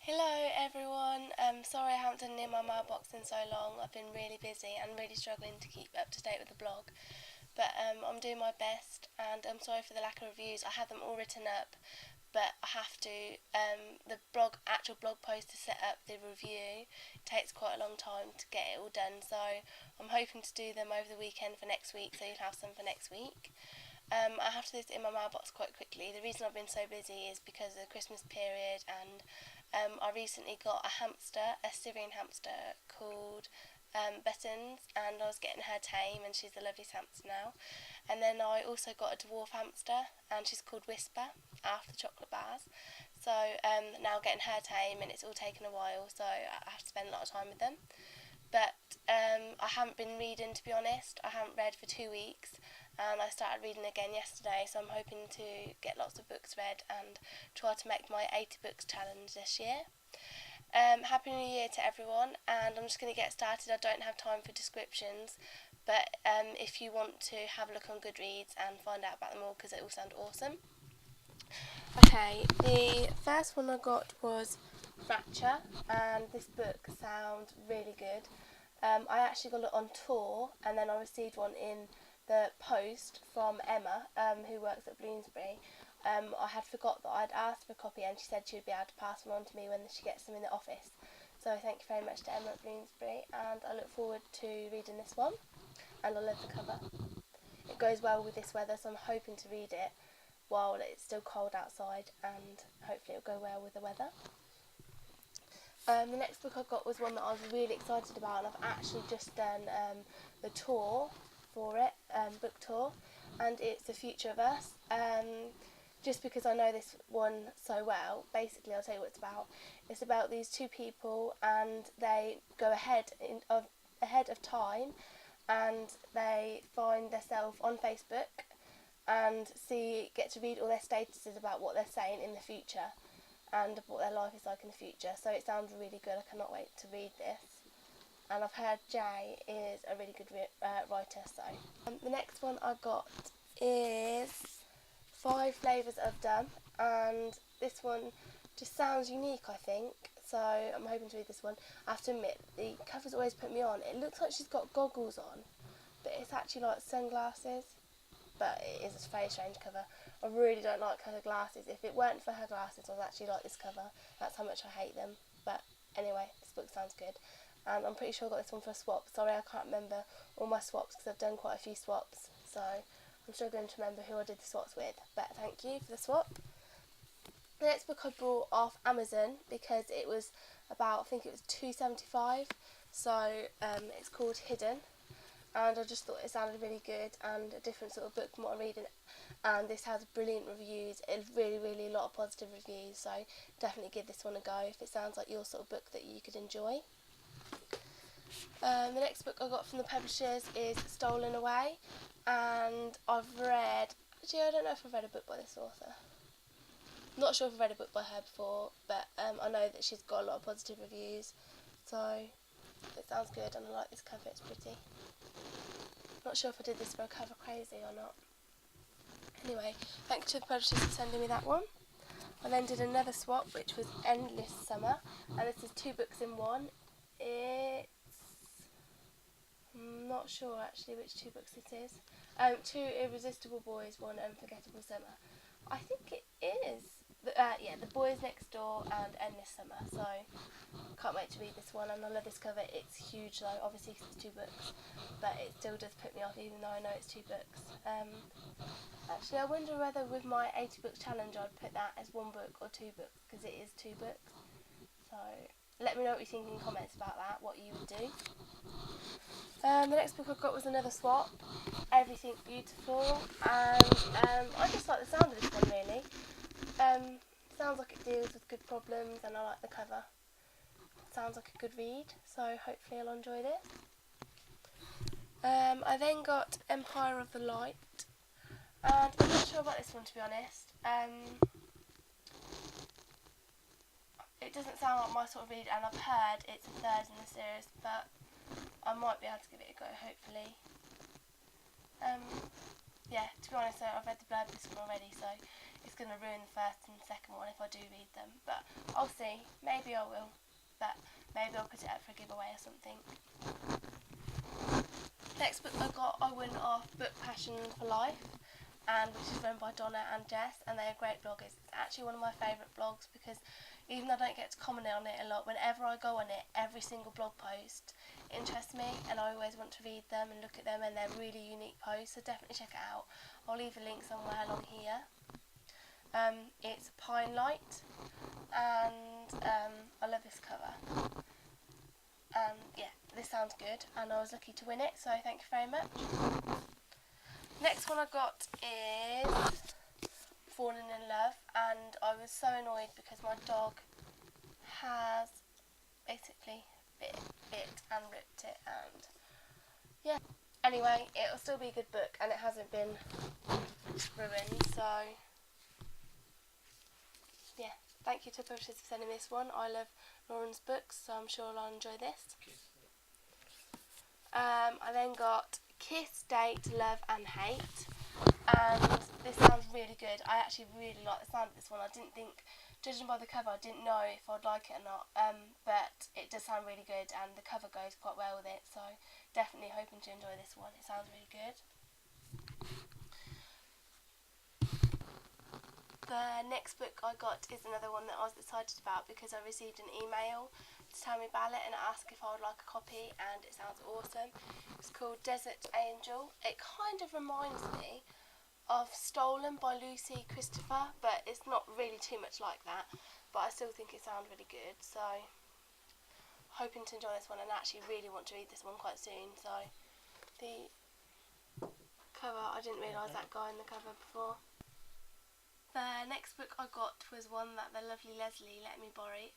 Hello everyone, sorry I haven't done near my mailbox in so long. I've been really busy and really struggling to keep up to date with the blog, but I'm doing my best and I'm sorry for the lack of reviews. I have them all written up, but I have to, actual blog post to set up the review takes quite a long time to get it all done, so I'm hoping to do them over the weekend for next week, so you'll have some for next week. I have to do this in my mailbox quite quickly. The reason I've been so busy is because of the Christmas period, and I recently got a hamster, a Syrian hamster called Buttons, and I was getting her tame, and she's the loveliest hamster now. And then I also got a dwarf hamster, and she's called Whisper, after the chocolate bars. So now getting her tame, and it's all taken a while, so I have to spend a lot of time with them. But I haven't been reading, to be honest. I haven't read for 2 weeks, and I started reading again yesterday, so I'm hoping to get lots of books read and try to make my 80 books challenge this year. Happy New Year to everyone, and I'm just going to get started. I don't have time for descriptions, but if you want to have a look on Goodreads and find out about them all, because it all sound awesome. Okay, the first one I got was Fracture, and this book sounds really good. I actually got it on tour, and then I received one in the post from Emma, who works at Bloomsbury. I had forgot that I'd asked for a copy, and she said she would be able to pass one on to me when she gets them in the office. So thank you very much to Emma at Bloomsbury, and I look forward to reading this one, and I love the cover. It goes well with this weather, so I'm hoping to read it while it's still cold outside, and hopefully it'll go well with the weather. The next book I got was one that I was really excited about, and I've actually just done the tour for it, book tour, and it's The Future of Us. Just because I know this one so well, basically I'll tell you what it's about. It's about these two people, and they go ahead of time, and they find themselves on Facebook and get to read all their statuses about what they're saying in the future and what their life is like in the future. So it sounds really good. I cannot wait to read this. And I've heard Jay is a really good writer. So the next one I got is Five Flavours of Dumb, and this one just sounds unique, I think. So I'm hoping to read this one. I have to admit, the cover's always put me on. It looks like she's got goggles on, but it's actually like sunglasses. But it is a very strange cover. I really don't like her glasses. If it weren't for her glasses, I would actually like this cover. That's how much I hate them. But anyway, this book sounds good. And I'm pretty sure I got this one for a swap. Sorry, I can't remember all my swaps because I've done quite a few swaps. So I'm struggling to remember who I did the swaps with. But thank you for the swap. The next book I bought off Amazon because it was about, I think it was $2.75. So it's called Hidden. And I just thought it sounded really good and a different sort of book from what I'm reading, and this has brilliant reviews. It's really a lot of positive reviews, so definitely give this one a go if it sounds like your sort of book that you could enjoy. The next book I got from the publishers is Stolen Away, and I don't know if I've read a book by this author. I'm not sure if I've read a book by her before, but I know that she's got a lot of positive reviews, so it sounds good, and I like this cover. It's pretty. Not sure if I did this for a cover crazy or not. Anyway, thank you to the publishers for sending me that one. I then did another swap, which was Endless Summer, and this is two books in one. I'm not sure actually which two books it is. Two Irresistible Boys, one Unforgettable Summer. I think it is. The Boys Next Door and Endless Summer. So can't wait to read this one, and I love this cover. It's huge though, obviously because it's two books, but it still does put me off even though I know it's two books. Actually, I wonder whether with my 80 books challenge I'd put that as one book or two books, because it is two books. So let me know what you think in the comments about that, what you would do. The next book I got was another swap, Everything Beautiful, and I just like the sound of this one really. Sounds like it deals with good problems, and I like the cover. Sounds like a good read, so hopefully I'll enjoy this. I then got Empire of the Light, and I'm not sure about this one to be honest. It doesn't sound like my sort of read, and I've heard it's a third in the series, but I might be able to give it a go hopefully. To be honest, I've read the blurb this one already, so it's going to ruin the first and second one if I do read them, but I'll see. see. Maybe I will, but maybe I'll put it up for a giveaway or something. Next book I won off Book Passion for Life, and which is run by Donna and Jess, and they are great bloggers. It's actually one of my favourite blogs because even though I don't get to comment on it a lot, whenever I go on it, every single blog post interests me, and I always want to read them and look at them, and they're really unique posts, so definitely check it out. I'll leave a link somewhere along here. It's Pine Light, and I love this cover. Yeah, this sounds good, and I was lucky to win it, so thank you very much. Next one I got is Falling in Love, and I was so annoyed because my dog has basically bit and ripped it, and yeah. Anyway, it'll still be a good book, and it hasn't been ruined, so yeah. Thank you to publishers for sending me this one. I love Lauren's books, so I'm sure I'll enjoy this. I then got Kiss, Date, Love and Hate, and this sounds really good. I actually really like the sound of this one. I didn't think, judging by the cover, I didn't know if I'd like it or not, but it does sound really good, and the cover goes quite well with it, so definitely hoping to enjoy this one. It sounds really good. The next book I got is another one that I was excited about because I received an email to tell me about it and ask if I would like a copy, and it sounds awesome. It's called Desert Angel. It kind of reminds me of Stolen by Lucy Christopher, but it's not really too much like that, but I still think it sounds really good, so hoping to enjoy this one, and actually really want to read this one quite soon. So the cover, I didn't realise that guy in the cover before. The next book I got was one that the lovely Leslie let me borrow.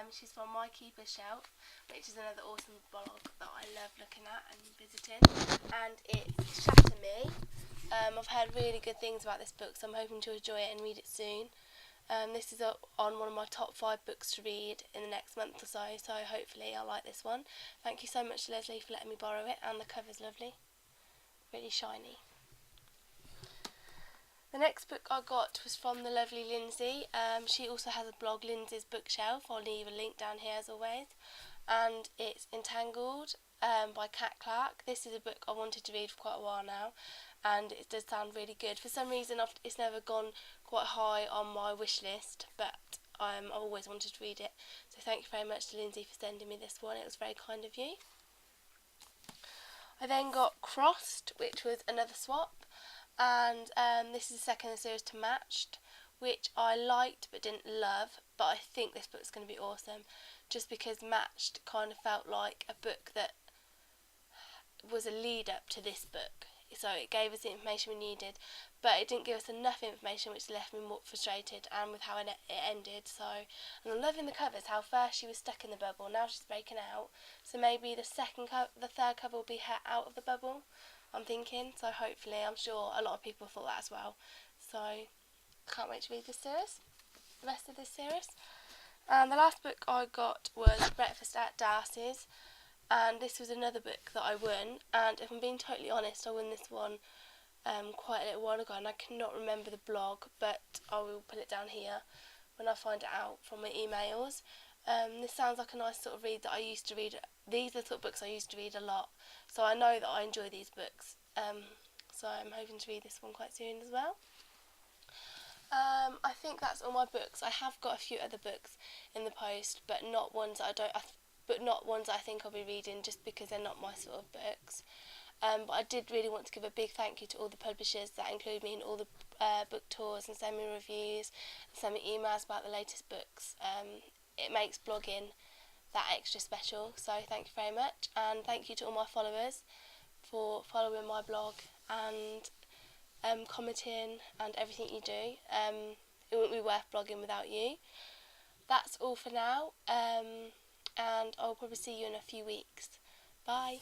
She's from My Keeper's Shelf, which is another awesome blog that I love looking at and visiting, and it's Shatter Me. I've heard really good things about this book, so I'm hoping to enjoy it and read it soon. This is on one of my top 5 books to read in the next month or so, so hopefully I'll like this one. Thank you so much to Leslie for letting me borrow it, and the cover's lovely, really shiny. The next book I got was from the lovely Lindsay. She also has a blog, Lindsay's Bookshelf. I'll leave a link down here as always. And it's Entangled by Kat Clark. This is a book I wanted to read for quite a while now, and it does sound really good. For some reason it's never gone quite high on my wish list, but I've always wanted to read it. So thank you very much to Lindsay for sending me this one. It was very kind of you. I then got Crossed, which was another swap. And this is the second in the series to Matched, which I liked but didn't love, but I think this book's going to be awesome, just because Matched kind of felt like a book that was a lead up to this book, so it gave us the information we needed, but it didn't give us enough information, which left me more frustrated, and with how it ended. So, and I'm loving the covers, how first she was stuck in the bubble, now she's breaking out, so maybe the third cover will be her out of the bubble, I'm thinking, so hopefully, I'm sure a lot of people thought that as well, so can't wait to read this series, the rest of this series. And the last book I got was Breakfast at Darcy's, and this was another book that I won, and if I'm being totally honest, I won this one quite a little while ago, and I cannot remember the blog, but I will put it down here when I find it out from my emails. This sounds like a nice sort of read that I used to read. These are the sort of books I used to read a lot, so I know that I enjoy these books, so I'm hoping to read this one quite soon as well. I think that's all my books. I have got a few other books in the post, but not ones that I think I'll be reading, just because they're not my sort of books. But I did really want to give a big thank you to all the publishers that include me in all the book tours and send me reviews and send me emails about the latest books. It makes blogging that extra special, so thank you very much, and thank you to all my followers for following my blog and commenting and everything you do. It wouldn't be worth blogging without you. That's all for now, and I'll probably see you in a few weeks. Bye.